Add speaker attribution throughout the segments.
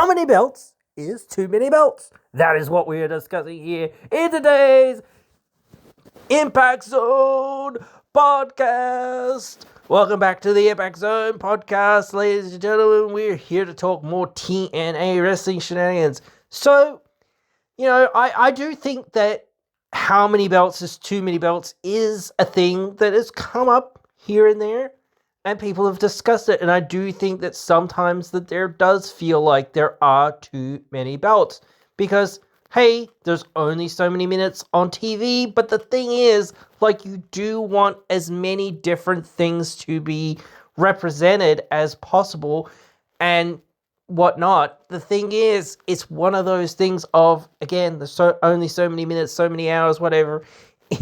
Speaker 1: How many belts is too many belts? That is what we are discussing here in today's Impact Zone podcast. Welcome back to the Impact Zone podcast, ladies and gentlemen. We're here to talk more TNA wrestling shenanigans. So, I do think that how many belts is too many belts is a thing that has come up here and there, and people have discussed it. And I do think that sometimes that there does feel like there are too many belts because, hey, there's only so many minutes on TV. But the thing is, you do want as many different things to be represented as possible and whatnot. The thing is, it's one of those things of, again, there's only so many minutes, so many hours, whatever,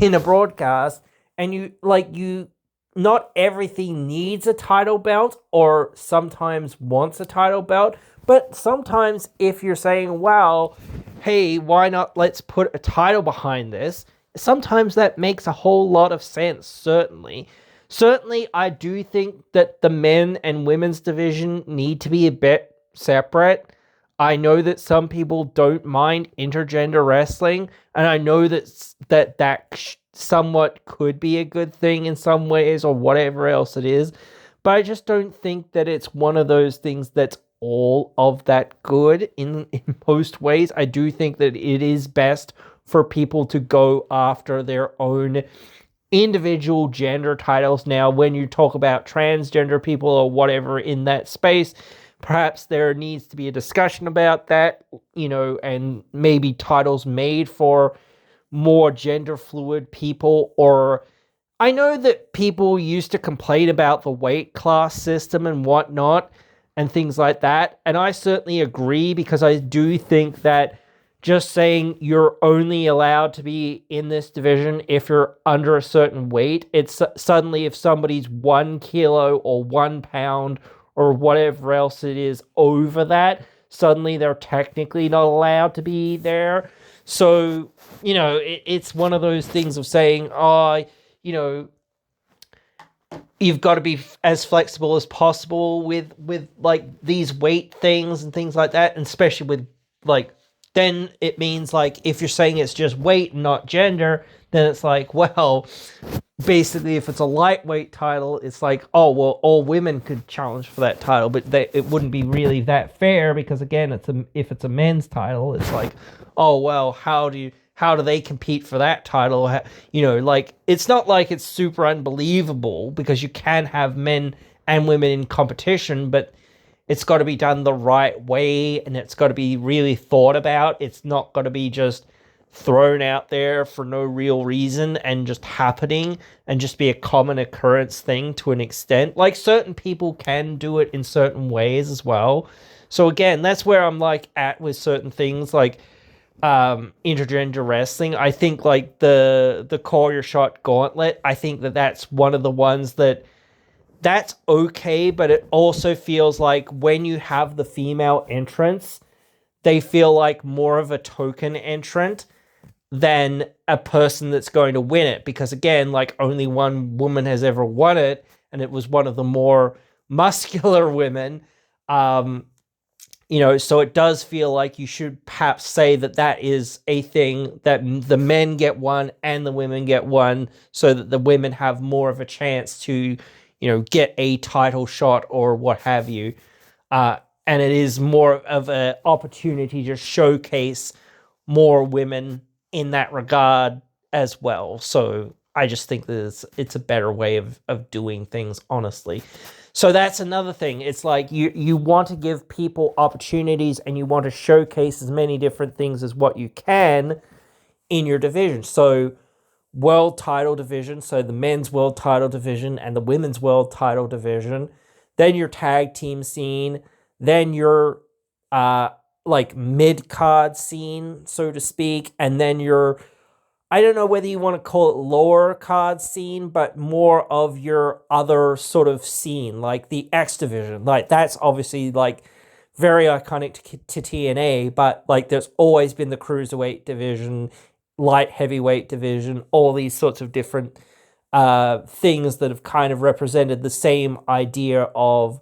Speaker 1: in a broadcast, and you not everything needs a title belt or sometimes wants a title belt, but sometimes if you're saying, wow, hey, why not let's put a title behind this, sometimes that makes a whole lot of sense, certainly. Certainly, I do think that the men and women's division need to be a bit separate. I know that some people don't mind intergender wrestling, and I know that somewhat could be a good thing in some ways or whatever else it is, but I just don't think that it's one of those things that's all of that good in most ways. I do think that it is best for people to go after their own individual gender titles. Now, when you talk about transgender people or whatever in that space, perhaps there needs to be a discussion about that, and maybe titles made for more gender fluid people. Or I know that people used to complain about the weight class system and whatnot and things like that. And I certainly agree, because I do think that just saying you're only allowed to be in this division if you're under a certain weight, it's suddenly if somebody's 1 kilo or 1 pound or whatever else it is over that, suddenly they're technically not allowed to be there. So, it's one of those things of saying, you've got to be as flexible as possible with these weight things and things like that. And especially with then it means if you're saying it's just weight and not gender, then it's well, basically if it's a lightweight title, it's oh, well, all women could challenge for that title, but it wouldn't be really that fair, because again, if it's a men's title, it's oh, well, how do they compete for that title? It's not like it's super unbelievable, because you can have men and women in competition, but it's got to be done the right way, and it's got to be really thought about. It's not got to be just thrown out there for no real reason and just happening and just be a common occurrence thing to an extent. Certain people can do it in certain ways as well. So again, that's where I'm at with certain things intergender wrestling. I think the Call Your Shot Gauntlet, I think that's one of the ones that's okay, but it also feels when you have the female entrants, they feel more of a token entrant than a person that's going to win it. Because again, only one woman has ever won it, and it was one of the more muscular women. So it does feel you should perhaps say that is a thing, that the men get one and the women get one, so that the women have more of a chance to, get a title shot or what have you. And it is more of an opportunity to showcase more women in that regard as well. So I just think that it's a better way of doing things, honestly. So that's another thing. It's you want to give people opportunities, and you want to showcase as many different things as what you can in your division. So world title division, so the men's world title division and the women's world title division, then your tag team scene, then your mid-card scene, so to speak, and then your, I don't know whether you want to call it lower card scene, but more of your other sort of scene, the X division. That's obviously very iconic to TNA, but there's always been the cruiserweight division, light heavyweight division, all these sorts of different things that have kind of represented the same idea of,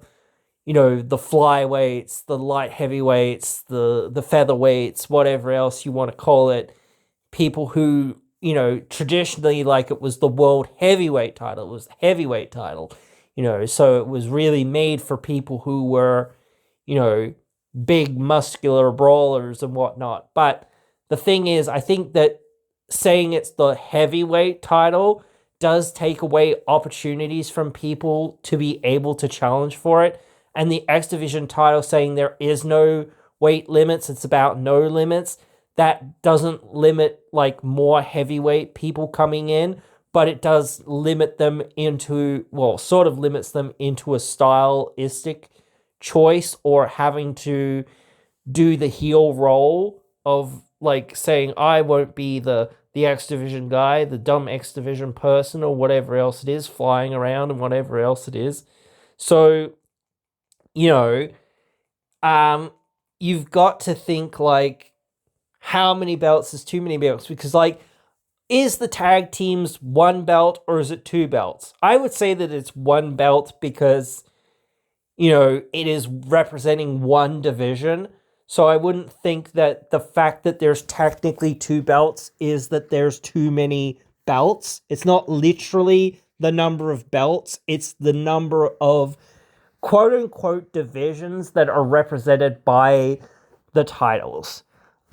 Speaker 1: the flyweights, the light heavyweights, the featherweights, whatever else you want to call it, people who, traditionally, like, it was the world heavyweight title, it was the heavyweight title, so it was really made for people who were, big muscular brawlers and whatnot. But the thing is, I think that saying it's the heavyweight title does take away opportunities from people to be able to challenge for it. And the X Division title saying there is no weight limits, it's about no limits, that doesn't limit like more heavyweight people coming in, but it does limit them into, well, sort of limits them into a stylistic choice, or having to do the heel role of like saying, I won't be the X Division guy, the dumb X Division person, or whatever else it is, flying around and whatever else it is. So, you know, you've got to think like, how many belts is too many belts? Because like, is the tag teams one belt or is it two belts? I would say that it's one belt because, it is representing one division. So I wouldn't think that the fact that there's technically two belts is that there's too many belts. It's not literally the number of belts. It's the number of quote unquote divisions that are represented by the titles.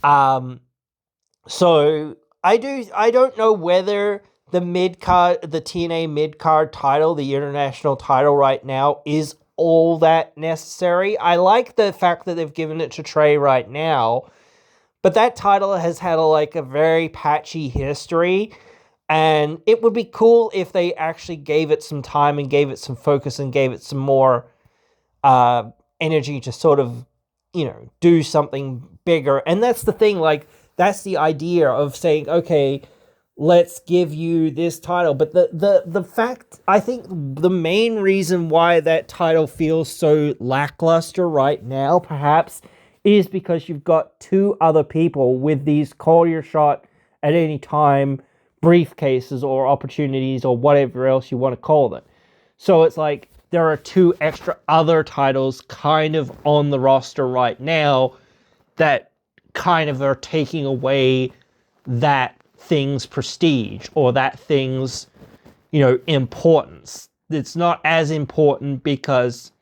Speaker 1: So I don't know whether the TNA mid-card title, the international title right now, is all that necessary. I like the fact that they've given it to Trey right now, but that title has had a very patchy history, and it would be cool if they actually gave it some time and gave it some focus and gave it some more energy to sort of, do something bigger. And that's the thing, that's the idea of saying, okay, let's give you this title. But the fact, I think the main reason why that title feels so lackluster right now, perhaps, is because you've got two other people with these call your shot at any time briefcases or opportunities or whatever else you want to call them. So it's like there are two extra other titles kind of on the roster right now that kind of are taking away that thing's prestige or that thing's, importance. It's not as important because,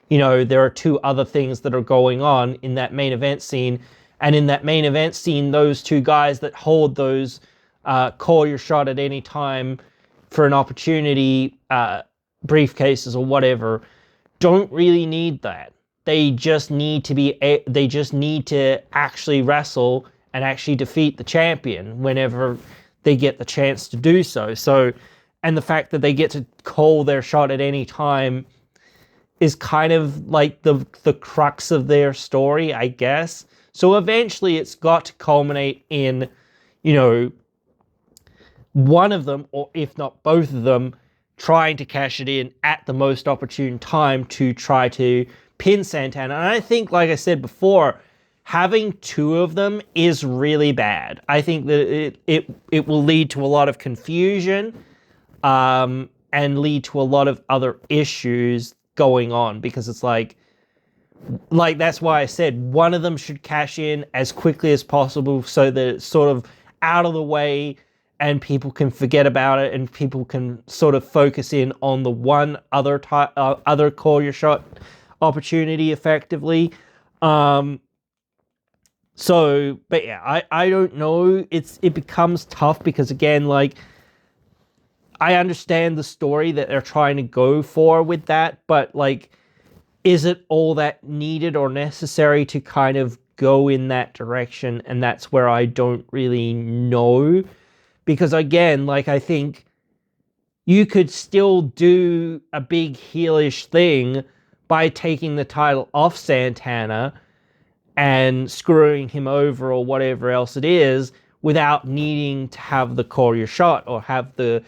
Speaker 1: there are two other things that are going on in that main event scene. And in that main event scene, those two guys that hold those call your shot at any time for an opportunity briefcases or whatever don't really need that. They just need to actually wrestle and actually defeat the champion whenever they get the chance to do so. So, and the fact that they get to call their shot at any time is kind of like the crux of their story, I guess. So eventually it's got to culminate in, one of them, or if not both of them, trying to cash it in at the most opportune time to try to pin Santana. And I think, like I said before, having two of them is really bad. I think that it will lead to a lot of confusion and lead to a lot of other issues going on, because it's like that's why I said one of them should cash in as quickly as possible so that it's sort of out of the way and people can forget about it and people can sort of focus in on the one other call your shot opportunity effectively. So, but yeah, I don't know. It becomes tough because, again, I understand the story that they're trying to go for with that, but is it all that needed or necessary to kind of go in that direction? And that's where I don't really know. Because again, I think you could still do a big heelish thing by taking the title off Santana and screwing him over or whatever else it is without needing to have the call your shot or have the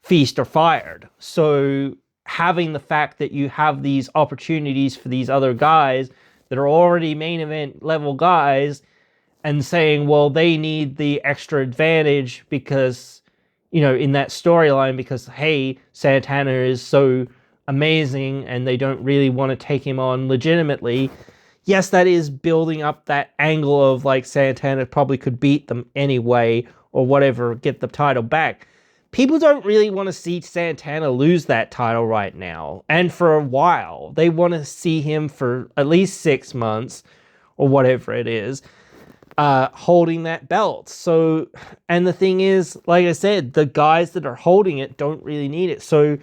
Speaker 1: feast or fired. So having the fact that you have these opportunities for these other guys that are already main event level guys and saying, well, they need the extra advantage because, in that storyline, because, hey, Santana is so amazing and they don't really want to take him on legitimately, yes, that is building up that angle of like Santana probably could beat them anyway or whatever, get the title back. People don't really want to see Santana lose that title right now. And for a while, they want to see him for at least 6 months or whatever it is, holding that belt. So, and the thing is, like I said, the guys that are holding it don't really need it. So,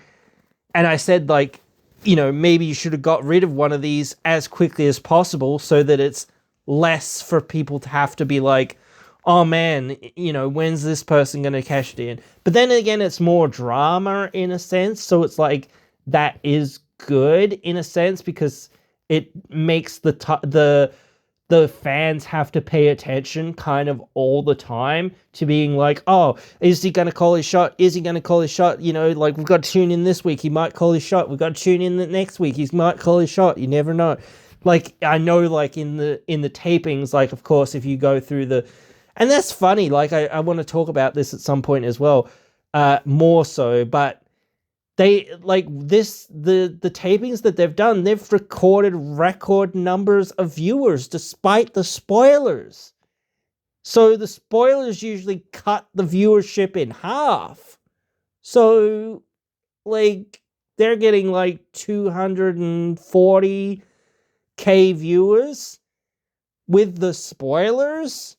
Speaker 1: and I said, like, you know, maybe you should have got rid of one of these as quickly as possible so that it's less for people to have to be like, oh man, you know, when's this person going to cash it in? But then again, it's more drama in a sense. So it's like, that is good in a sense because it makes the fans have to pay attention kind of all the time to being like, oh, is he going to call his shot? Is he going to call his shot? You know, like, we've got to tune in this week. He might call his shot. We've got to tune in the next week. He might call his shot. You never know. Like, I know, like, in the tapings, like, of course, if you go through the... And that's funny. Like, I want to talk about this at some point as well, more so. But they, like, this, the tapings that they've done, they've recorded record numbers of viewers despite the spoilers. So the spoilers usually cut the viewership in half. So, like, they're getting, like, 240K viewers with the spoilers.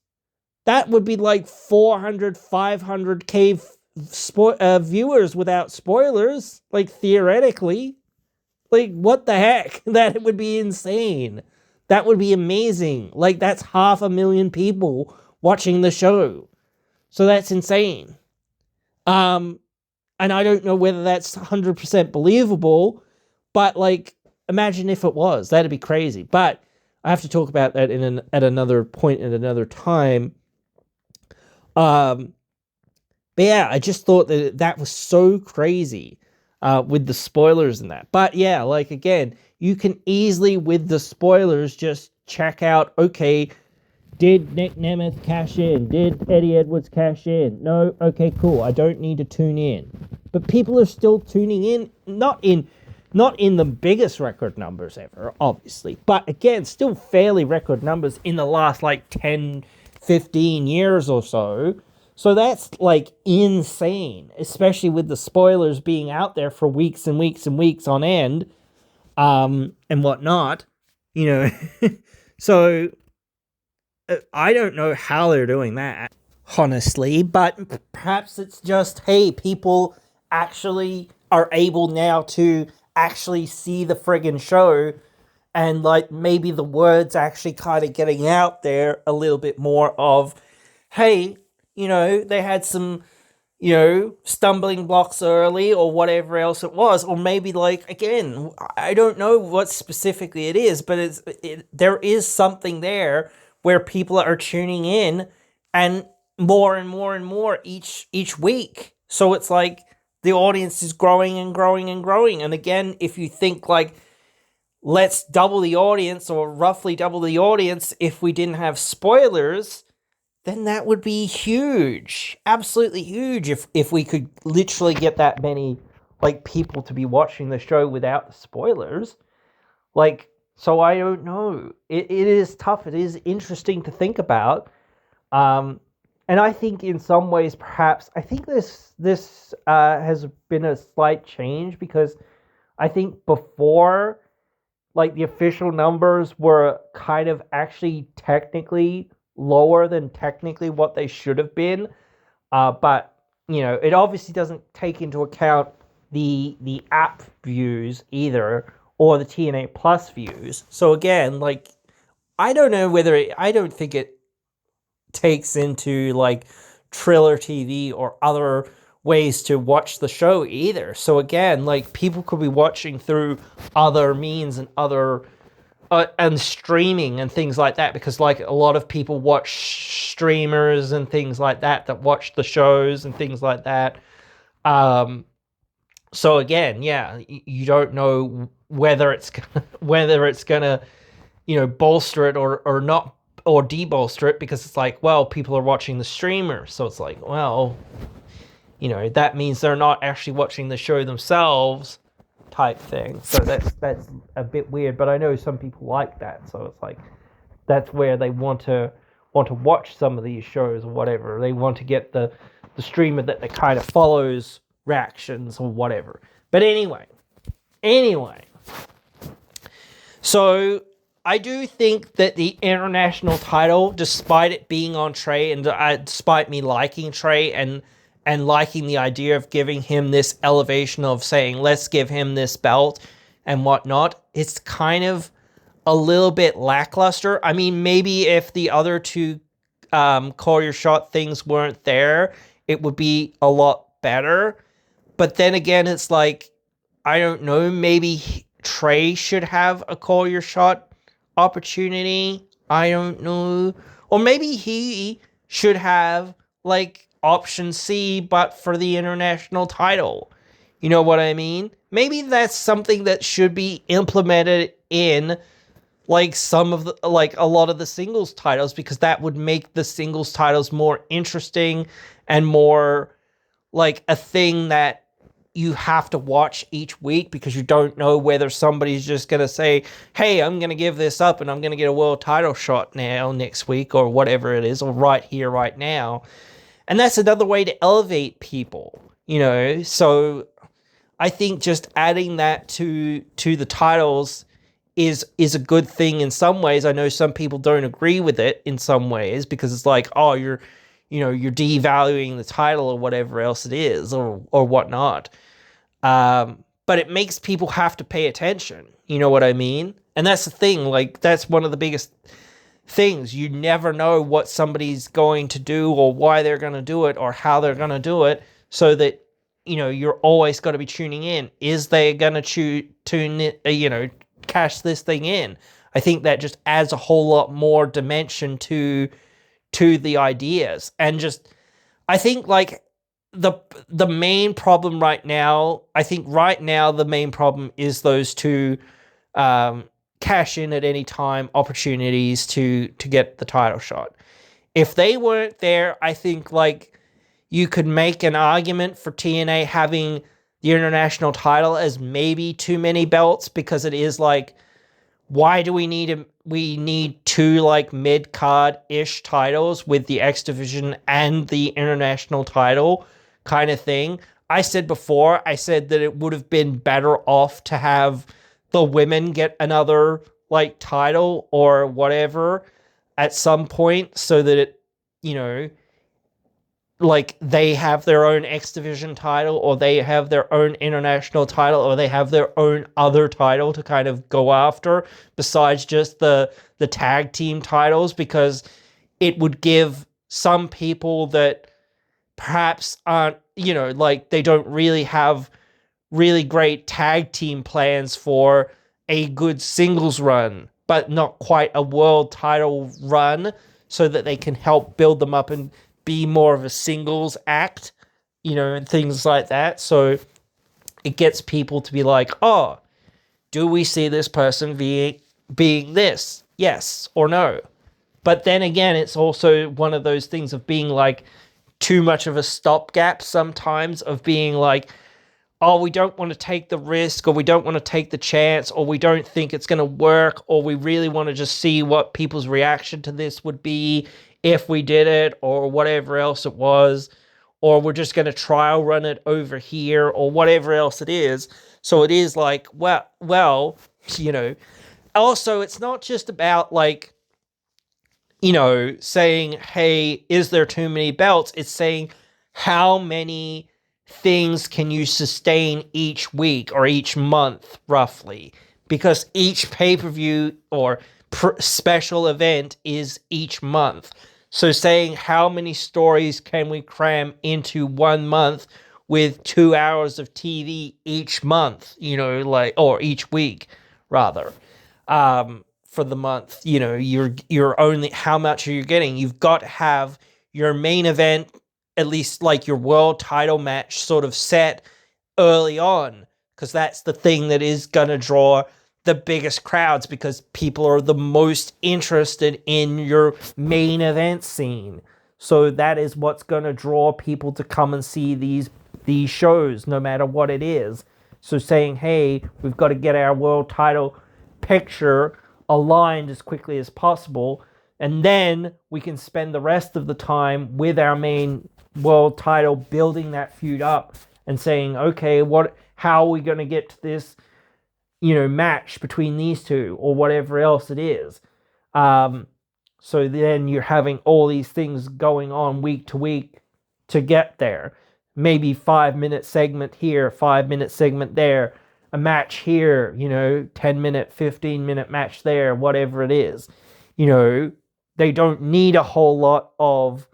Speaker 1: That would be like 400, 500K viewers without spoilers, like, theoretically. Like, what the heck? That would be insane. That would be amazing. Like, that's 500,000 people watching the show. So that's insane. And I don't know whether that's 100% believable, but, like, imagine if it was. That'd be crazy. But I have to talk about that at another point at another time. But yeah, I just thought that was so crazy with the spoilers and that. But yeah, like, again, you can easily, with the spoilers, just check out, okay, did Nick Nemeth cash in? Did Eddie Edwards cash in? No? Okay, cool. I don't need to tune in. But people are still tuning in, not in the biggest record numbers ever, obviously. But again, still fairly record numbers in the last, like, 10, 15 years or so. So that's, like, insane, especially with the spoilers being out there for weeks and weeks and weeks on end, and whatnot, you know. So I don't know how they're doing that, honestly, but perhaps it's just, hey, people actually are able now to actually see the friggin' show, and, like, maybe the word's actually kind of getting out there a little bit more of, hey, you know, they had some, you know, stumbling blocks early or whatever else it was. Or maybe, like, again, I don't know what specifically it is, but there is something there where people are tuning in and more and more and more each week. So it's like the audience is growing and growing and growing. And again, if you think, like, let's double the audience or roughly double the audience if we didn't have spoilers, then that would be huge. Absolutely huge if we could literally get that many, like, people to be watching the show without the spoilers. Like, so I don't know. It is tough. It is interesting to think about. And I think in some ways, perhaps, I think this has been a slight change, because I think before, like, the official numbers were kind of actually technically lower than technically what they should have been. But, you know, it obviously doesn't take into account the app views either, or the TNA Plus views. So again, like, I don't know whether I don't think it takes into, like, Triller TV or other ways to watch the show either. So again, like, people could be watching through other means and other and streaming and things like that, because, like, a lot of people watch streamers and things like that watch the shows and things like that. So again, yeah, you don't know whether it's gonna, you know, bolster it or not, or debolster it, because it's like, well, people are watching the streamer, so it's like, well, you know, that means they're not actually watching the show themselves, type thing. So that's a bit weird, but I know some people like that. So it's like that's where they want to watch some of these shows or whatever. They want to get the streamer that they kind of follows reactions or whatever. But anyway. So I do think that the international title, despite it being on Trey, and despite me liking Trey and liking the idea of giving him this elevation of saying, let's give him this belt and whatnot, it's kind of a little bit lackluster. I mean, maybe if the other two call your shot things weren't there, it would be a lot better. But then again, it's like, I don't know, maybe Trey should have a call your shot opportunity. I don't know. Or maybe he should have like option C, but for the international title. You know what I mean? Maybe that's something that should be implemented in like some of the, like a lot of the singles titles, because that would make the singles titles more interesting and more like a thing that you have to watch each week, because you don't know whether somebody's just going to say, hey, I'm going to give this up and I'm going to get a world title shot now next week or whatever it is, or right here, right now. And that's another way to elevate people, you know? So I think just adding that to the titles is a good thing in some ways. I know some people don't agree with it in some ways, because it's like, oh, you're devaluing the title or whatever else it is, or whatnot. But it makes people have to pay attention. You know what I mean? And that's the thing. Like, that's one of the biggest things. You never know what somebody's going to do or why they're going to do it or how they're going to do it, so that, you know, you're always going to be tuning in. Is they going to cash this thing in? I think that just adds a whole lot more dimension to the ideas. And just, I think like the main problem right now, the main problem is those two cash in at any time opportunities to get the title shot. If they weren't there, I think like you could make an argument for TNA having the international title as maybe too many belts, because it is like, why do we need two like mid-card-ish titles with the X Division and the international title kind of thing? I said that it would have been better off to have the women get another like title or whatever at some point, so that it, you know, like they have their own X Division title, or they have their own international title, or they have their own other title to kind of go after besides just the tag team titles, because it would give some people that perhaps aren't, you know, like they don't really have really great tag team plans for a good singles run, but not quite a world title run, so that they can help build them up and be more of a singles act, you know, and things like that. So it gets people to be like, oh, do we see this person being this? Yes or no? But then again, it's also one of those things of being like too much of a stopgap sometimes, of being like, oh, we don't want to take the risk, or we don't want to take the chance, or we don't think it's going to work, or we really want to just see what people's reaction to this would be if we did it, or whatever else it was, or we're just going to trial run it over here, or whatever else it is. So it is like, well, you know, also it's not just about like, you know, saying, hey, is there too many belts? It's saying, how many things can you sustain each week or each month, roughly? Because each pay-per-view or special event is each month. So saying, how many stories can we cram into 1 month with 2 hours of TV each month, you know, like, or each week, rather. For the month, you know, you're only, how much are you getting? You've got to have your main event, at least like your world title match, sort of set early on, because that's the thing that is going to draw the biggest crowds, because people are the most interested in your main event scene. So that is what's going to draw people to come and see these shows, no matter what it is. So saying, hey, we've got to get our world title picture aligned as quickly as possible, and then we can spend the rest of the time with our main world title building that feud up and saying, okay, how are we going to get to this, match between these two or whatever else it is. So then you're having all these things going on week to week to get there. Maybe 5-minute segment here, 5-minute segment there, a match here, 10-minute, 15-minute match there, whatever it is. They don't need a whole lot of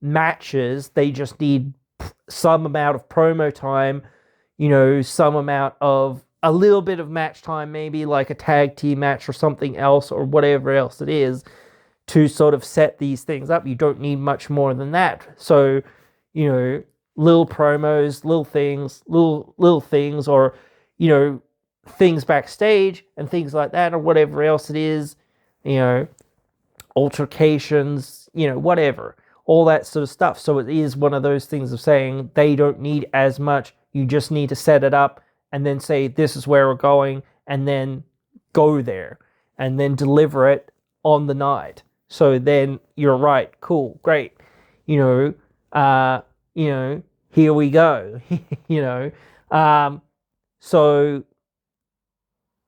Speaker 1: matches. They just need some amount of promo time, some amount of a little bit of match time, maybe like a tag team match or something else or whatever else it is, to sort of set these things up. You don't need much more than that. So, little promos, little things, or, things backstage and things like that, or whatever else it is, altercations, whatever, all that sort of stuff. So it is one of those things of saying they don't need as much. You just need to set it up and then say, this is where we're going, and then go there and then deliver it on the night. So then you're right. Cool. Great. Here we go. So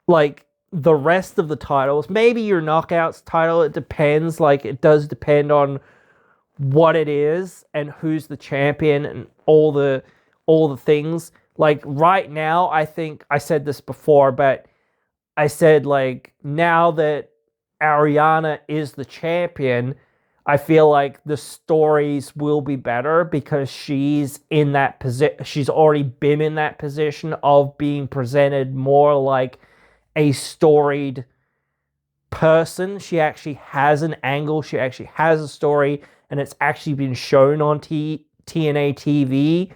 Speaker 1: like the rest of the titles, maybe your knockouts title, it depends. Like it does depend on what it is and who's the champion and all the things. Like right now, I think I said this before, but I said like now that Ariana is the champion, I feel like the stories will be better because she's in that position. She's already been in that position of being presented more like a storied person. She actually has an angle. She actually has a story, and it's actually been shown on TNA TV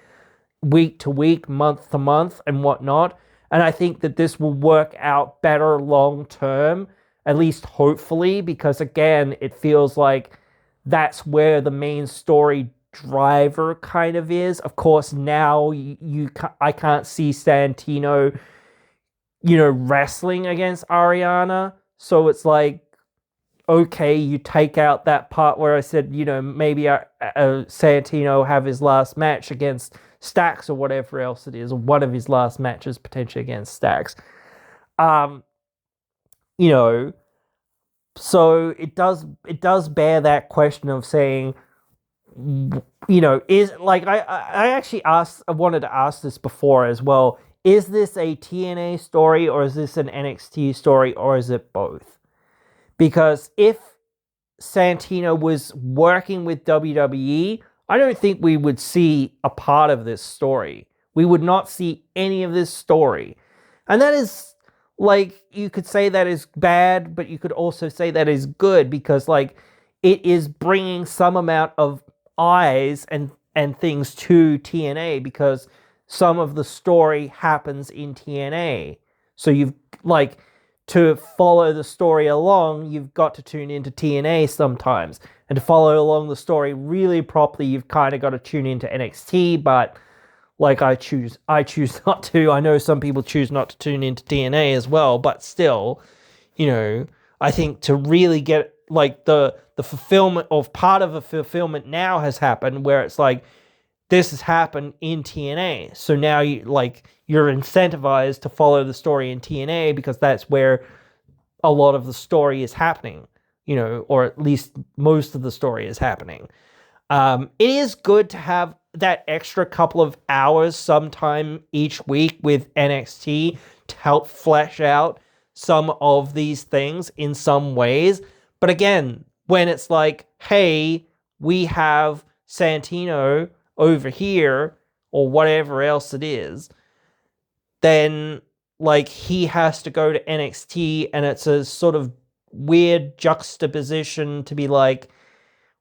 Speaker 1: week to week, month to month, and whatnot. And I think that this will work out better long term, at least hopefully, because again, it feels like that's where the main story driver kind of is. Of course, now I can't see Santino, wrestling against Ariana. So it's like, okay, you take out that part where I said, maybe Santino have his last match against Stax or whatever else it is, or one of his last matches potentially against Stax. So it does bear that question of saying, is like I actually wanted to ask this before as well. Is this a TNA story or is this an NXT story or is it both? Because if Santino was working with WWE, I don't think we would see a part of this story. We would not see any of this story. And that is, like, you could say that is bad, but you could also say that is good because, like, it is bringing some amount of eyes and things to TNA because some of the story happens in TNA. So you've, like, to follow the story along, you've got to tune into TNA sometimes. And to follow along the story really properly, you've kind of got to tune into NXT, but like I choose not to. I know some people choose not to tune into TNA as well, but still, I think to really get like the fulfillment of part of the fulfillment now has happened where it's like this has happened in TNA. So now you're incentivized to follow the story in TNA because that's where a lot of the story is happening, or at least most of the story is happening. It is good to have that extra couple of hours sometime each week with NXT to help flesh out some of these things in some ways. But again, when it's like, hey, we have Santino over here or whatever else it is, then like he has to go to NXT and it's a sort of weird juxtaposition to be like,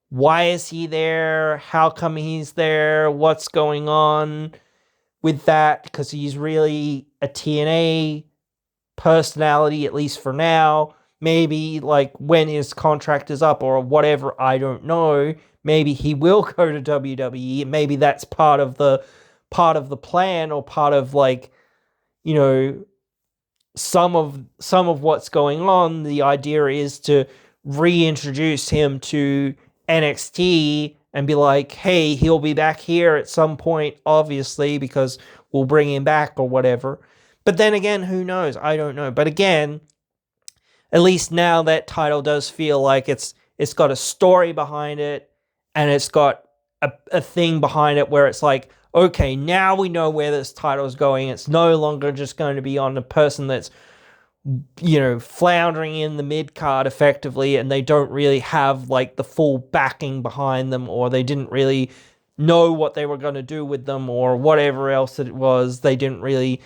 Speaker 1: why is he there? How come he's there? What's going on with that? Because he's really a TNA personality, at least for now. Maybe like when his contract is up or whatever, I don't know. Maybe he will go to WWE. Maybe that's part of the plan or part of like, you know, some of what's going on, the idea is to reintroduce him to NXT and be like, hey, he'll be back here at some point, obviously, because we'll bring him back or whatever. But then again, who knows? I don't know. But again, at least now that title does feel like it's got a story behind it, and it's got a thing behind it where it's like, okay, now we know where this title is going. It's no longer just going to be on the person that's, floundering in the mid card effectively, and they don't really have like the full backing behind them, or they didn't really know what they were going to do with them, or whatever else it was. They didn't really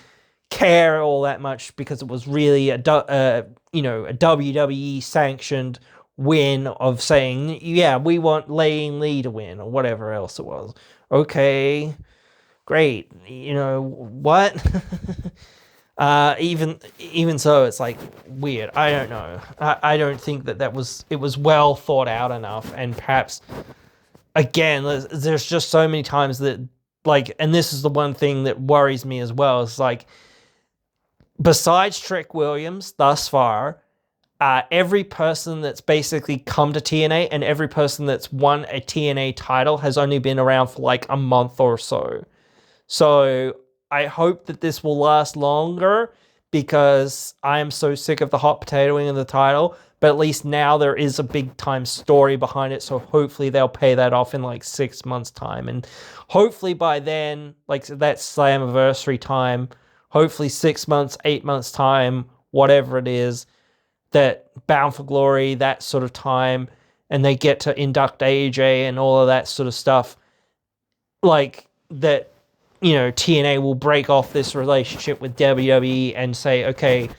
Speaker 1: care all that much because it was really a WWE sanctioned win of saying, yeah, we want Laying Lee to win, or whatever else it was. Okay, great. What? Even so, it's like weird. I don't know. I don't think that it was well thought out enough, and perhaps again, there's just so many times that, like, and this is the one thing that worries me as well. It's like, besides Trick Williams thus far, every person that's basically come to TNA and every person that's won a TNA title has only been around for like a month or so. So I hope that this will last longer, because I am so sick of the hot potatoing of the title. But at least now there is a big time story behind it. So hopefully they'll pay that off in like 6 months' time. And hopefully by then, like that Slammiversary time, hopefully 6 months, 8 months' time, whatever it is, that Bound for Glory, that sort of time, and they get to induct AJ and all of that sort of stuff, like that, TNA will break off this relationship with WWE and say, okay,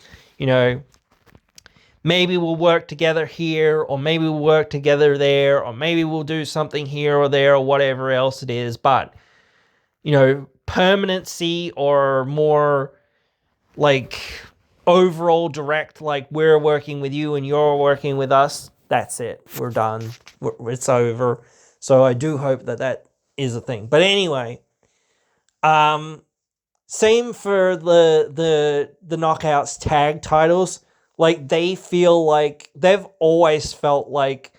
Speaker 1: maybe we'll work together here, or maybe we'll work together there, or maybe we'll do something here or there, or whatever else it is. But, permanency or more like overall direct, like we're working with you and you're working with us, that's it. We're done. It's over. So I do hope that is a thing. But anyway, same for the Knockouts tag titles. Like, they feel like they've always felt like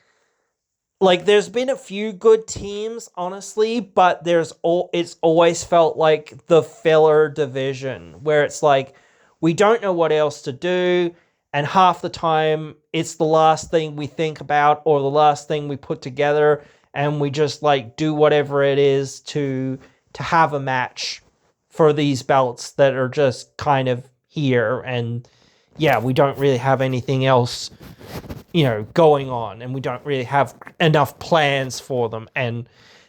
Speaker 1: there's been a few good teams, honestly, but it's always felt like the filler division where it's like, we don't know what else to do, and half the time it's the last thing we think about or the last thing we put together, and we just like do whatever it is to have a match for these belts that are just kind of here. And yeah, we don't really have anything else, going on, and we don't really have enough plans for them. And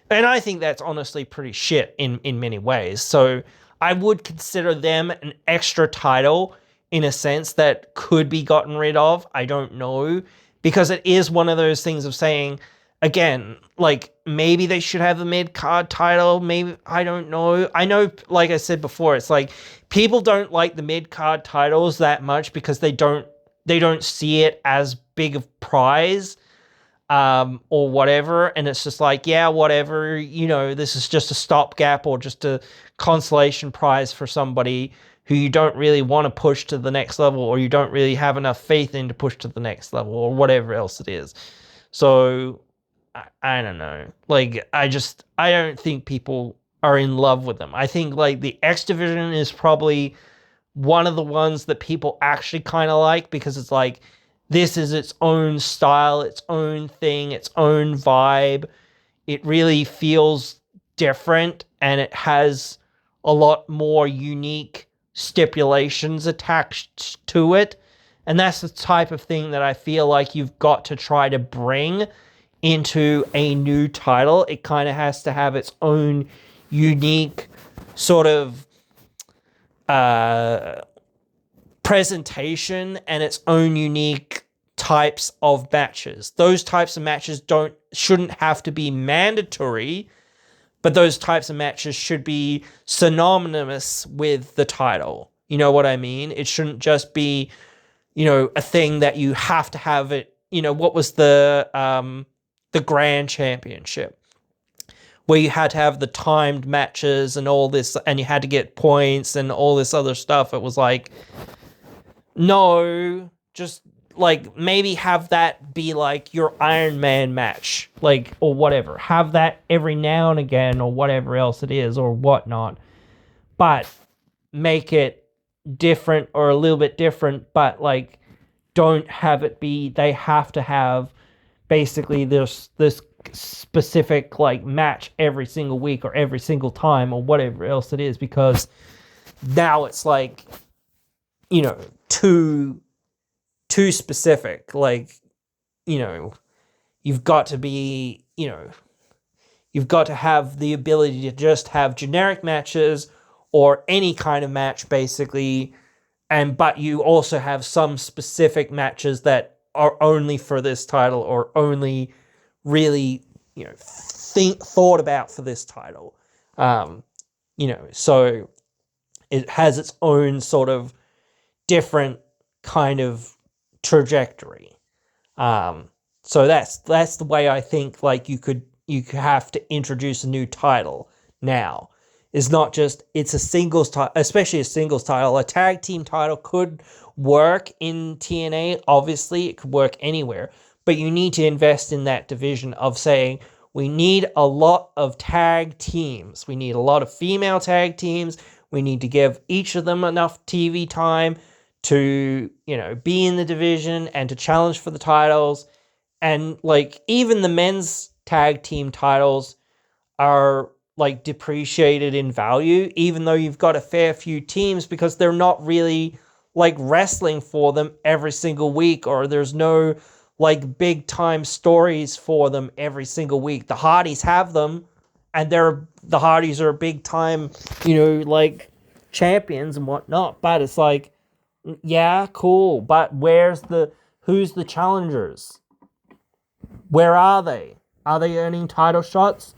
Speaker 1: I think that's honestly pretty shit in many ways. So I would consider them an extra title in a sense that could be gotten rid of. I don't know, because it is one of those things of saying, again, like, maybe they should have the mid-card title. Maybe, I don't know. I know, like I said before, it's like people don't like the mid-card titles that much because they don't see it as big of prize, or whatever. And it's just like, yeah, whatever, this is just a stopgap or just a consolation prize for somebody who you don't really want to push to the next level, or you don't really have enough faith in to push to the next level, or whatever else it is. So I don't know. Like, I don't think people are in love with them. I think like the X Division is probably one of the ones that people actually kind of like, because it's like, this is its own style, its own thing, its own vibe. It really feels different, and it has a lot more unique stipulations attached to it. And that's the type of thing that I feel like you've got to try to bring into a new title. It kind of has to have its own unique sort of presentation and its own unique types of matches. Those types of matches shouldn't have to be mandatory, but those types of matches should be synonymous with the title. You know what I mean? It shouldn't just be, a thing that you have to have it. What was the Grand Championship? where you had to have the timed matches and all this, and you had to get points and all this other stuff. It was like, no, just like maybe have that be like your Iron Man match, like, or whatever. Have that every now and again, or whatever else it is, or whatnot. But make it different, or a little bit different, but like, don't have it be they have to have basically this specific like match every single week or every single time or whatever else it is, because now it's like, you know, too specific. Like, you know, you've got to be, you know, you've got to have the ability to just have generic matches or any kind of match basically, and but you also have some specific matches that are only for this title or only really, you know, thought about for this title. You know, so it has its own sort of different kind of trajectory. So that's the way I think like you have to introduce a new title now. It's not just it's a singles title, especially a singles title. A tag team title could work in TNA. Obviously, it could work anywhere, but you need to invest in that division of saying we need a lot of tag teams. We need a lot of female tag teams. We need to give each of them enough TV time to, you know, be in the division and to challenge for the titles. And like even the men's tag team titles are like depreciated in value, even though you've got a fair few teams, because they're not really like wrestling for them every single week, or there's no like big time stories for them every single week. The Hardys have them, and the Hardys are big time, you know, like champions and whatnot. But it's like, yeah, cool, but who's the challengers? Where are they? Are they earning title shots?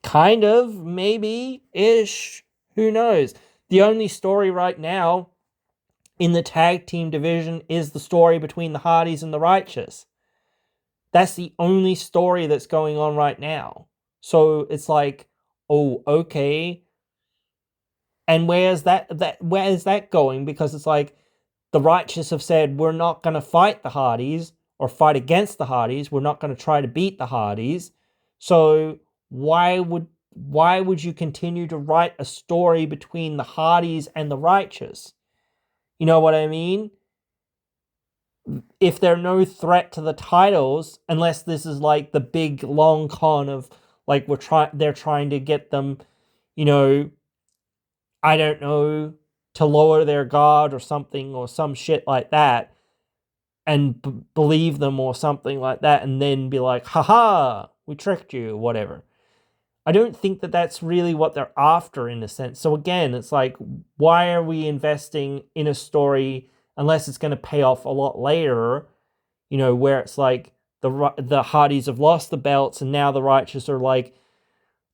Speaker 1: Kind of, maybe, ish. Who knows? The only story right now in the tag team division is the story between the Hardys and the Righteous. That's the only story that's going on right now. So it's like, oh, okay. And where's that going? Because it's like the Righteous have said we're not going to fight the Hardys or fight against the Hardys. We're not going to try to beat the Hardys. So why would you continue to write a story between the Hardys and the Righteous? You know what I mean? If they're no threat to the titles, unless this is like the big long con of like they're trying to get them, you know, I don't know, to lower their guard or something or some shit like that, and believe them or something like that, and then be like, haha, we tricked you, or whatever. I don't think that that's really what they're after in a sense. So again, it's like, why are we investing in a story unless it's going to pay off a lot later, you know, where it's like the Hardys have lost the belts and now the Righteous are like,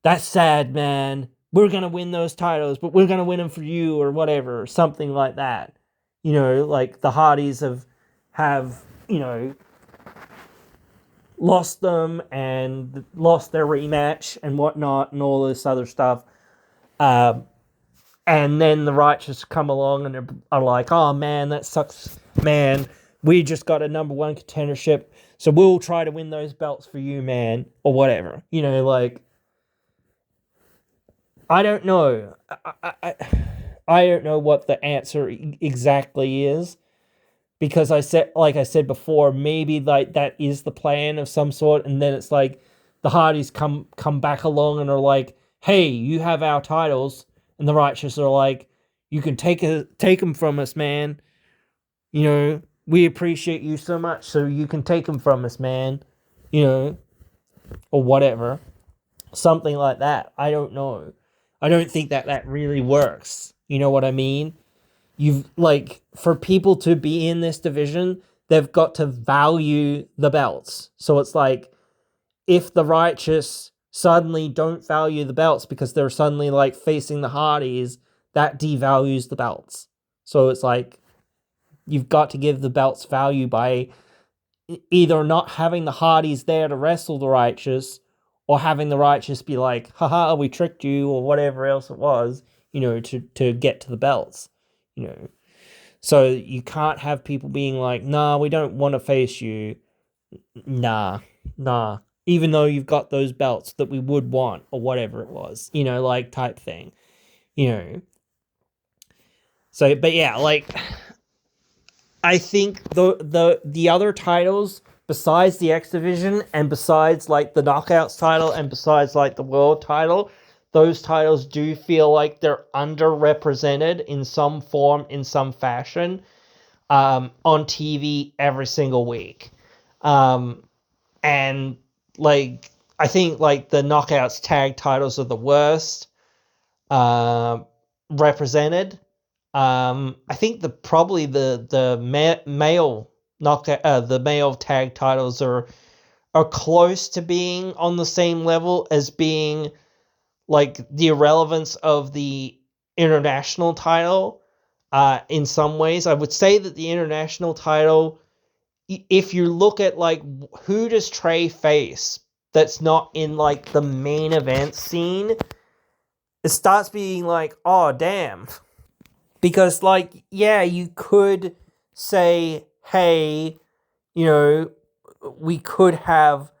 Speaker 1: that's sad, man. We're going to win those titles, but we're going to win them for you or whatever, or something like that. You know, like the Hardys have, you know, lost them and lost their rematch and whatnot and all this other stuff. And then the Righteous come along and are like, oh man, that sucks, man. We just got a number one contendership, so we'll try to win those belts for you, man, or whatever. You know, like, I don't know. I don't know what the answer exactly is, because like I said before, maybe like that is the plan of some sort, and then it's like the Hardys come back along and are like, hey, you have our titles, and the Righteous are like, you can take them from us, man. You know, we appreciate you so much, so you can take them from us, man. You know, or whatever. Something like that. I don't know. I don't think that really works. You know what I mean? You've, like, for people to be in this division, they've got to value the belts. So it's like, if the Righteous suddenly don't value the belts because they're suddenly like facing the Hardys, that devalues the belts. So it's like, you've got to give the belts value by either not having the Hardys there to wrestle the Righteous, or having the right to just be like, haha, we tricked you, or whatever else it was, to get to the belts, you know. So you can't have people being like, nah, we don't want to face you. Nah. Even though you've got those belts that we would want, or whatever it was, like type thing, you know. So, but yeah, like, I think the other titles besides the X Division and besides like the Knockouts title and besides like the World title, those titles do feel like they're underrepresented in some form, in some fashion, on TV every single week. And like, I think like the Knockouts tag titles are the worst represented. I think probably the male knockout, the male tag titles are close to being on the same level as being like the irrelevance of the international title. In some ways, I would say that the international title, if you look at like who does Trey face that's not in like the main event scene, it starts being like, oh damn. Because like, yeah, you could say, hey, we could have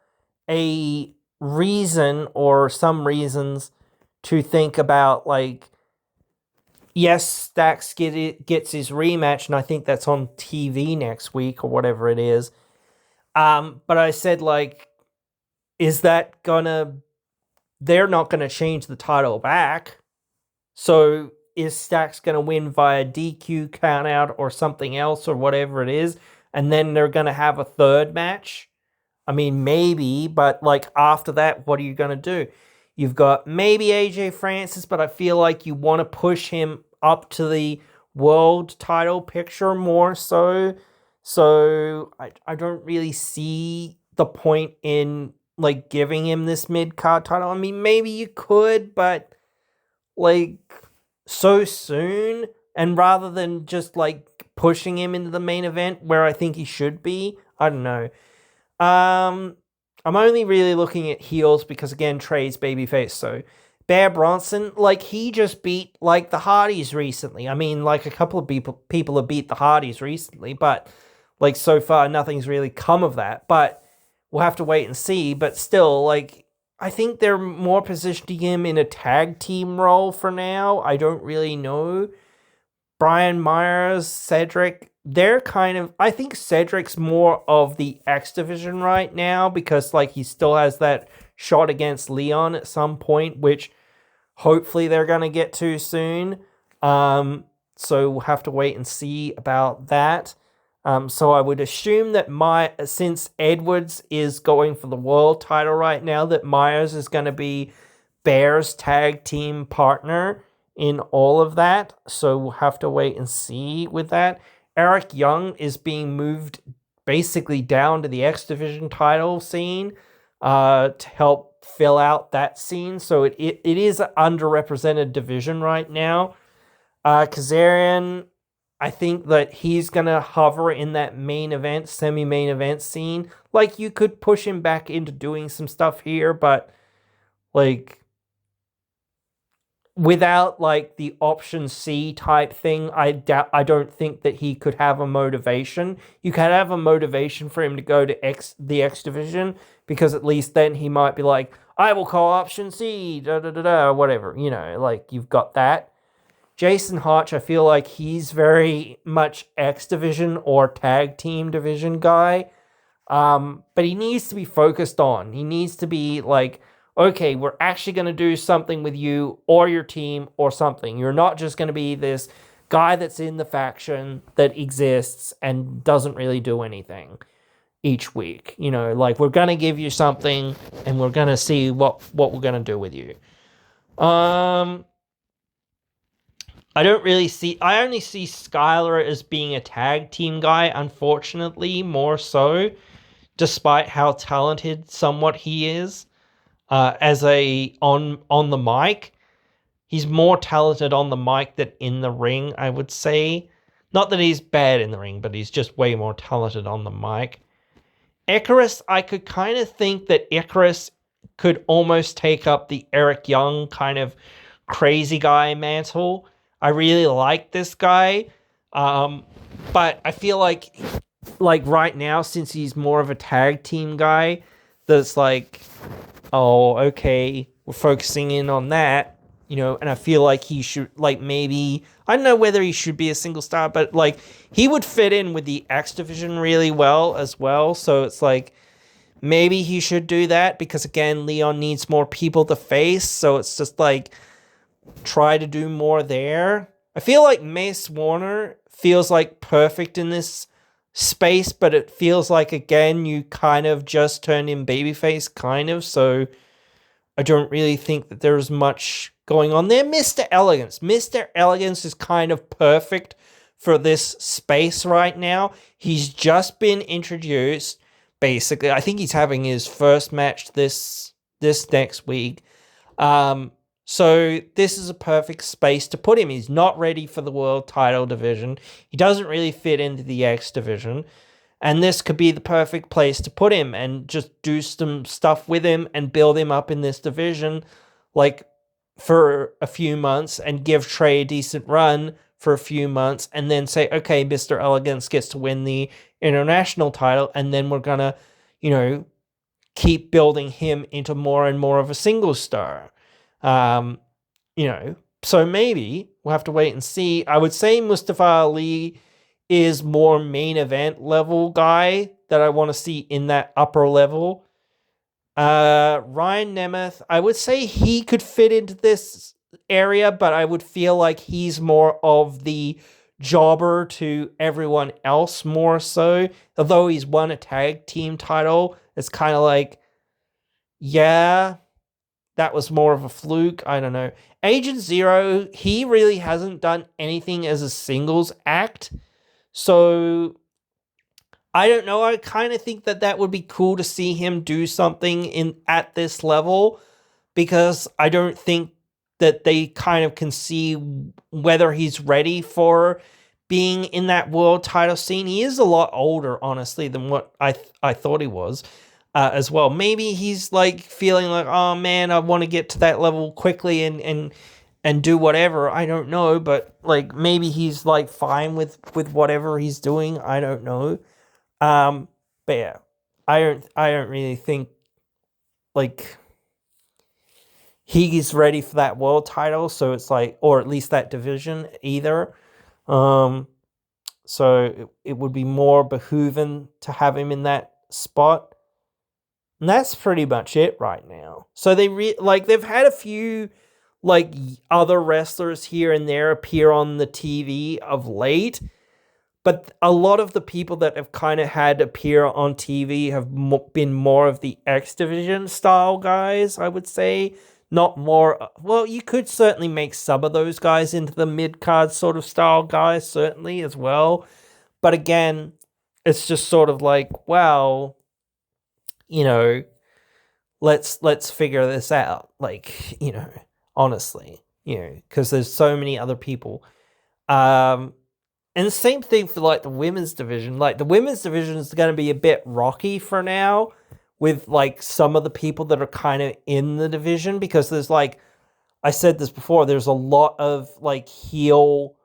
Speaker 1: a reason or some reasons to think about like, yes, Stacks gets his rematch, and I think that's on TV next week or whatever it is. But I said, like, is that they're not gonna change the title back. So is Stacks gonna win via DQ countout or something else or whatever it is, and then they're gonna have a third match? I mean, maybe, but like after that, what are you gonna do? You've got maybe AJ Francis, but I feel like you want to push him up to the world title picture more so. So I don't really see the point in like giving him this mid-card title. I mean, maybe you could, but like so soon, and rather than just like pushing him into the main event where I think he should be, I don't know. I'm only really looking at heels because again, Trey's babyface. So Bear Bronson, like he just beat like the Hardys recently. I mean, like a couple of people have beat the Hardys recently, but like so far nothing's really come of that. But we'll have to wait and see. But still, like I think they're more positioning him in a tag team role for now. I don't really know. Brian Myers, Cedric, they're kind of, I think Cedric's more of the X Division right now because like he still has that shot against Leon at some point, which hopefully they're going to get to soon. So we'll have to wait and see about that. So I would assume that since Edwards is going for the world title right now, that Myers is going to be Bear's tag team partner in all of that. So we'll have to wait and see with that. Eric Young is being moved basically down to the X Division title scene to help fill out that scene. So it is an underrepresented division right now. Kazarian, I think that he's going to hover in that main event, semi-main event scene. Like, you could push him back into doing some stuff here, but, like, without, like, the option C type thing, I don't think that he could have a motivation. You could have a motivation for him to go to the X Division, because at least then he might be like, I will call option C, or whatever, like, you've got that. Jason Hotch, I feel like he's very much X Division or tag team division guy. But he needs to be focused on. He needs to be like, okay, we're actually going to do something with you or your team or something. You're not just going to be this guy that's in the faction that exists and doesn't really do anything each week. Like, we're going to give you something and we're going to see what we're going to do with you. I only see Skylar as being a tag team guy, unfortunately, more so, despite how talented somewhat he is. As on the mic, he's more talented on the mic than in the ring, I would say. Not that he's bad in the ring, but he's just way more talented on the mic. Icarus, I could kind of think that Icarus could almost take up the Eric Young kind of crazy guy mantle. I really like this guy. But I feel like right now, since he's more of a tag team guy, that's like, oh, okay, we're focusing in on that, and I feel like he should, like, maybe, I don't know whether he should be a single star, but like, he would fit in with the X division really well as well, so it's like, maybe he should do that, because again, Leon needs more people to face, so it's just like, try to do more there. I feel like Mace Warner feels like perfect in this space, but it feels like, again, you kind of just turned him babyface, kind of, so I don't really think that there's much going on there. Mr. Elegance. Mr. Elegance is kind of perfect for this space right now. He's just been introduced, basically. I think he's having his first match this next week. So this is a perfect space to put him. He's not ready for the world title division. He doesn't really fit into the X division. And this could be the perfect place to put him and just do some stuff with him and build him up in this division, like, for a few months, and give Trey a decent run for a few months, and then say, okay, Mr. Elegance gets to win the international title, and then we're gonna, keep building him into more and more of a single star. So maybe we'll have to wait and see. I would say Mustafa Ali is more main event level guy that I want to see in that upper level. Ryan Nemeth, I would say he could fit into this area, but I would feel like he's more of the jobber to everyone else more so. Although he's won a tag team title, it's kind of like, yeah, that was more of a fluke. I don't know. Agent Zero, he really hasn't done anything as a singles act. So, I don't know. I kind of think that would be cool to see him do something at this level, because I don't think that they kind of can see whether he's ready for being in that world title scene. He is a lot older, honestly, than what I thought he was. As well. Maybe he's like feeling like, oh man, I want to get to that level quickly and do whatever. I don't know, but like, maybe he's like fine with whatever he's doing. I don't know. But yeah, I don't really think like he's ready for that world title. So it's like, or at least that division either. So it would be more behooving to have him in that spot. And that's pretty much it right now. So they've had a few like other wrestlers here and there appear on the TV of late, but a lot of the people that have kind of had appear on TV have been more of the X Division style guys, I would say. Not more, well, you could certainly make some of those guys into the mid-card sort of style guys, certainly, as well. But again, it's just sort of like, well, let's figure this out. Like, honestly, because there's so many other people. And the same thing for like the women's division. Like the women's division is going to be a bit rocky for now with like some of the people that are kind of in the division, because there's like, I said this before, there's a lot of like heel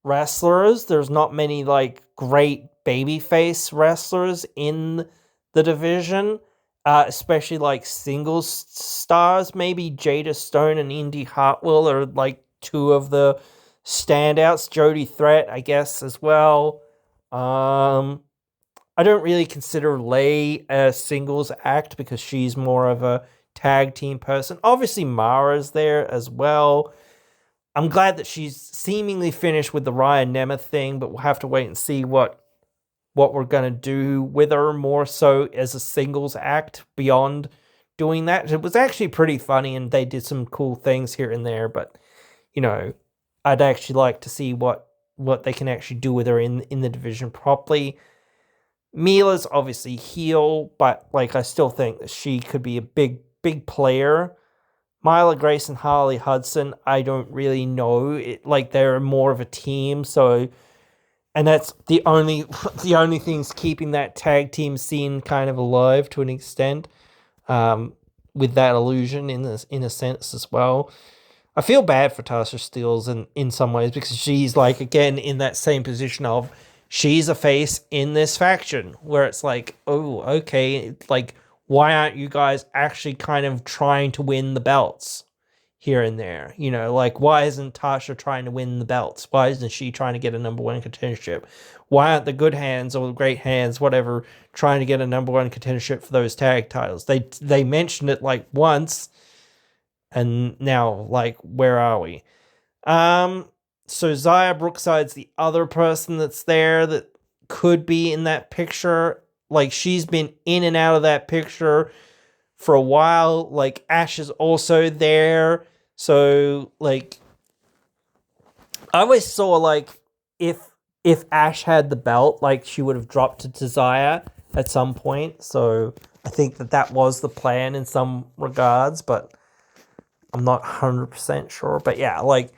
Speaker 1: wrestlers. There's not many like great babyface wrestlers in the division, especially like singles stars. Maybe Jada Stone and Indy Hartwell are like two of the standouts. Jody Threat, I guess, as well. I don't really consider Lay a singles act because she's more of a tag team person. Obviously, Mara's there as well. I'm glad that she's seemingly finished with the Ryan Nemeth thing, but we'll have to wait and see what we're going to do with her more so as a singles act beyond doing that. It was actually pretty funny, and they did some cool things here and there, but, I'd actually like to see what they can actually do with her in the division properly. Mila's obviously heel, but, like, I still think that she could be a big player. Myla Grace and Harley Hudson, I don't really know. They're more of a team, so... And that's the only things keeping that tag team scene kind of alive to an extent. with that illusion in a sense as well. I feel bad for Tasha Steelz in some ways because she's like, again, in that same position of she's a face in this faction where it's like, oh, okay, like, why aren't you guys actually kind of trying to win the belts here and there? You know, like, why isn't Tasha trying to win the belts? Why isn't she trying to get a number one contendership? Why aren't the good hands or the great hands, whatever, trying to get a number one contendership for those tag titles? They mentioned it like once, and now, like, where are we? So Zaya Brookside's the other person that's there that could be in that picture. Like, she's been in and out of that picture for a while. Like, Ash is also there. So, like, I always saw, like, if Ash had the belt, like, she would have dropped it to Zaya at some point. So I think that was the plan in some regards, but I'm not 100% sure. But yeah, like,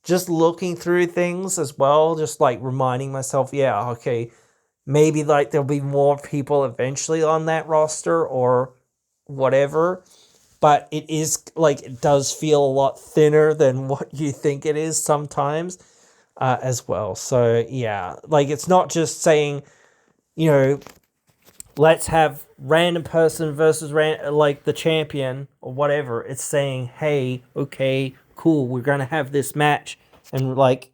Speaker 1: just looking through things as well, just like reminding myself, yeah, okay, maybe like there'll be more people eventually on that roster or whatever. But it is like, it does feel a lot thinner than what you think it is sometimes as well. So yeah, like, it's not just saying, you know, let's have random person versus like the champion or whatever. It's saying, hey, okay, cool, we're gonna have this match, and like,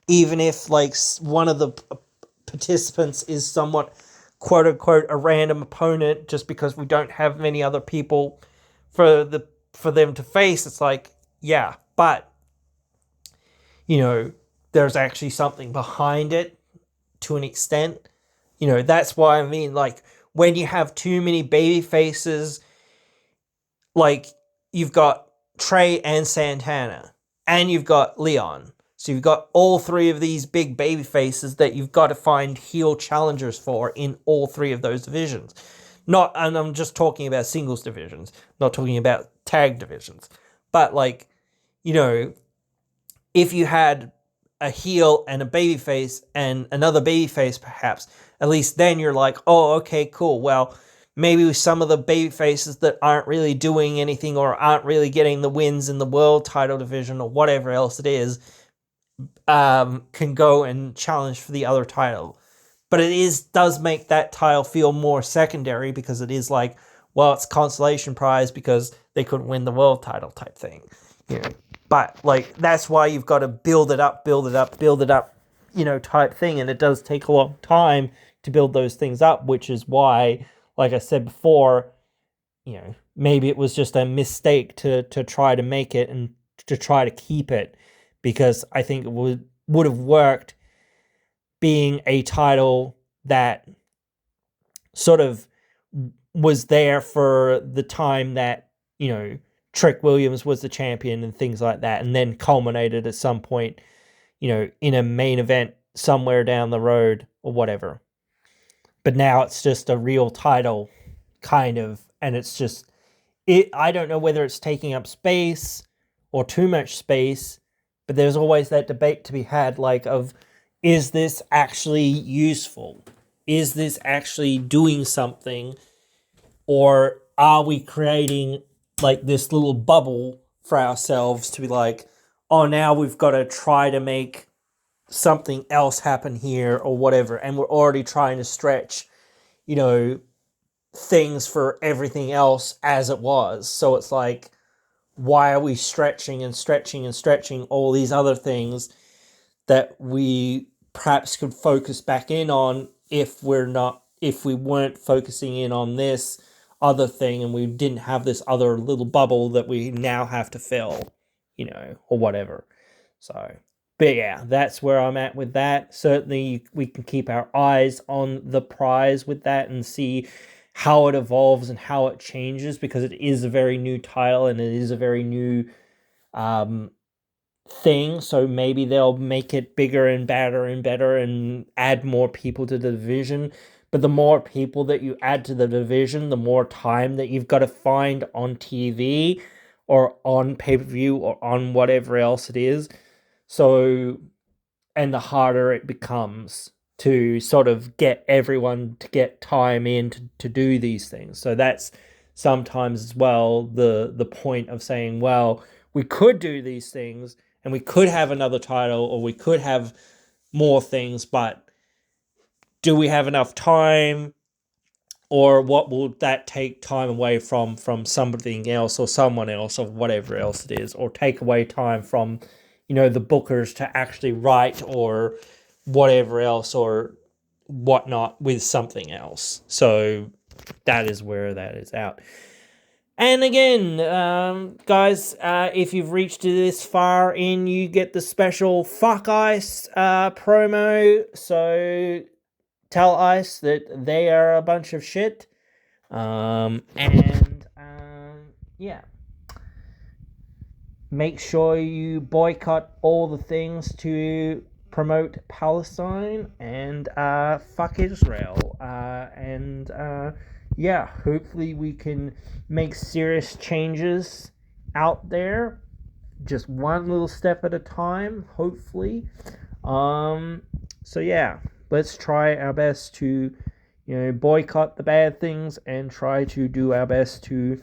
Speaker 1: even if like one of the participants is somewhat quote unquote a random opponent, just because we don't have many other people for them to face, it's like, yeah, but you know, there's actually something behind it to an extent. You know, that's why I mean, like, when you have too many baby faces, like, you've got Trey and Santana, and you've got Leon. So you've got all three of these big baby faces that you've got to find heel challengers for in all three of those divisions. Not, and I'm just talking about singles divisions, not talking about tag divisions. But like, you know, if you had a heel and a babyface and another babyface, perhaps, at least then you're like, oh, okay, cool. Well, maybe some of the babyfaces that aren't really doing anything or aren't really getting the wins in the world title division or whatever else it is, can go and challenge for the other title. But does make that title feel more secondary because it is like, well, it's consolation prize because they couldn't win the world title type thing. You know, but like, that's why you've got to build it up, you know, type thing. And it does take a long time to build those things up, which is why, like I said before, you know, maybe it was just a mistake to try to make it and to try to keep it, because I think it would have worked being a title that sort of was there for the time that, you know, Trick Williams was the champion and things like that, and then culminated at some point, you know, in a main event somewhere down the road or whatever. But now it's just a real title, kind of, and it's just, I don't know whether it's taking up space or too much space, but there's always that debate to be had, like, of, is this actually useful? Is this actually doing something? Or are we creating like this little bubble for ourselves to be like, oh, now we've got to try to make something else happen here or whatever, and we're already trying to stretch, you know, things for everything else as it was. So it's like, why are we stretching and stretching and stretching all these other things that we perhaps could focus back in on if we weren't focusing in on this other thing, and we didn't have this other little bubble that we now have to fill, you know, or whatever. So, but yeah, that's where I'm at with that. Certainly we can keep our eyes on the prize with that and see how it evolves and how it changes, because it is a very new title and it is a very new thing. So maybe they'll make it bigger and badder and better and add more people to the division. But the more people that you add to the division, the more time that you've got to find on TV or on pay-per-view or on whatever else it is. So, and the harder it becomes to sort of get everyone to get time in to do these things. So that's sometimes as well the point of saying, well, we could do these things and we could have another title or we could have more things, but do we have enough time? Or what will that take time away from something else or someone else or whatever else it is, or take away time from, the bookers to actually write or whatever else or whatnot with something else. So that is where that is out. And again, guys, if you've reached this far in, you get the special Fuck Ice promo. So tell Ice that they are a bunch of shit. Yeah. Make sure you boycott all the things to promote Palestine and fuck Israel. Yeah, hopefully we can make serious changes out there. Just one little step at a time, hopefully. So yeah, let's try our best to, boycott the bad things and try to do our best to,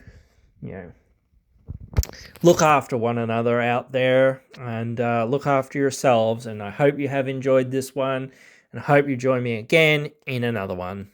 Speaker 1: look after one another out there and look after yourselves. And I hope you have enjoyed this one, and I hope you join me again in another one.